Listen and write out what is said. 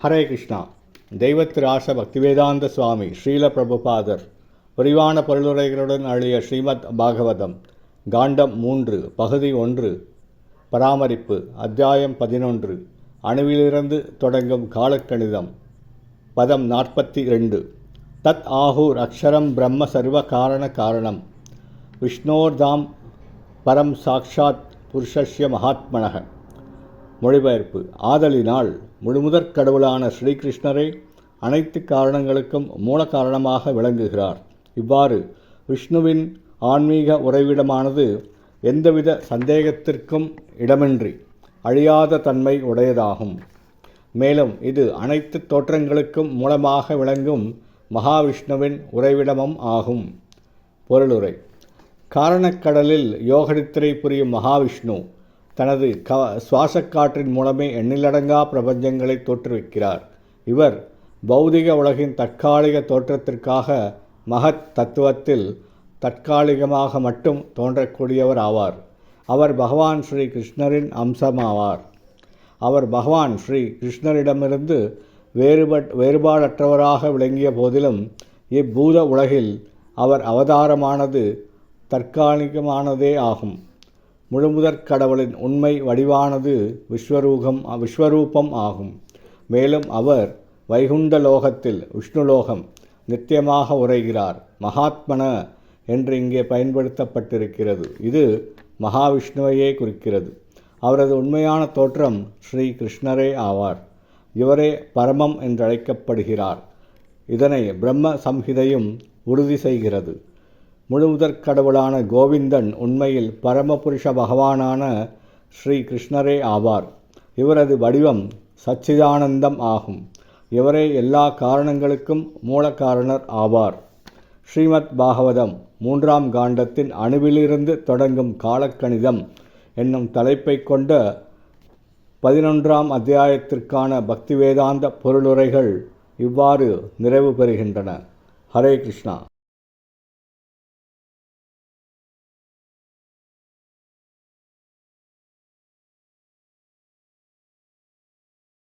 ஹரே கிருஷ்ணா. தெய்வத்திராச பக்திவேதாந்த சுவாமி ஸ்ரீல பிரபுபாதர் விரிவான பொருளுரைகளுடன் அழிய ஸ்ரீமத் பாகவதம் காண்டம் 3 பகுதி 1 பராமரிப்பு அத்தியாயம் 11 அணுவிலிருந்து தொடங்கும் காலக்கணிதம் பதம் 42 தத் ஆஹூர் அக்ஷரம் பிரம்ம சர்வ காரண காரணம் விஷ்ணோர்தாம் பரம் சாக்ஷாத் புருஷஸ்ய மகாத்மனக. மொழிபெயர்ப்பு: ஆதலினால் முழுமுதற் கடவுளான ஸ்ரீகிருஷ்ணரே அனைத்து காரணங்களுக்கும் மூல காரணமாக விளங்குகிறார். இவ்வாறு விஷ்ணுவின் ஆன்மீக உறைவிடமானது எந்தவித சந்தேகத்திற்கும் இடமின்றி அழியாத தன்மை உடையதாகும். மேலும் இது அனைத்து தோற்றங்களுக்கும் மூலமாக விளங்கும் மகாவிஷ்ணுவின் உறைவிடமும் ஆகும். பொருளுரை: காரணக்கடலில் யோகநித்திரை புரியும் மகாவிஷ்ணு தனது சுவாசக்காற்றின் மூலமே எண்ணிலடங்கா பிரபஞ்சங்களை தோற்றுவிக்கிறார். இவர் பௌதிக உலகின் தற்காலிக தோற்றத்திற்காக மகத் தத்துவத்தில் தற்காலிகமாக மட்டும் தோன்றக்கூடியவர் ஆவார். அவர் பகவான் ஸ்ரீ கிருஷ்ணரின் அம்சமாவார். அவர் பகவான் ஸ்ரீ கிருஷ்ணரிடமிருந்து வேறுபாடற்றவராக விளங்கிய போதிலும் இப்பூத உலகில் அவர் அவதாரமானது தற்காலிகமானதே ஆகும். முழுமுதற் கடவுளின் உண்மை வடிவானது விஸ்வரூபம் ஆகும். மேலும் அவர் வைகுண்ட லோகத்தில் விஷ்ணுலோகம் நித்தியமாக உரைகிறார். மகாத்மன என்று இங்கே பயன்படுத்தப்பட்டிருக்கிறது. இது மகாவிஷ்ணுவையே குறிக்கிறது. அவரது உண்மையான தோற்றம் ஸ்ரீ கிருஷ்ணரே ஆவார். இவரே பரமம் என்றழைக்கப்படுகிறார். இதனை பிரம்ம சம்ஹிதையும் உறுதி செய்கிறது. முழுமுதற் கடவுளான கோவிந்தன் உண்மையில் பரமபுருஷ பகவானான ஸ்ரீ கிருஷ்ணரே ஆவார். இவரது வடிவம் சச்சிதானந்தம் ஆகும். இவரே எல்லா காரணங்களுக்கும் மூல காரணர் ஆவார். ஸ்ரீமத் பாகவதம் 3ஆம் காண்டத்தின் அணுவிலிருந்து தொடங்கும் காலக்கணிதம் என்னும் தலைப்பை கொண்ட 11ஆம் அத்தியாயத்திற்கான பக்திவேதாந்த பொருளுரைகள் இவ்வாறு நிறைவு பெறுகின்றன. ஹரே கிருஷ்ணா.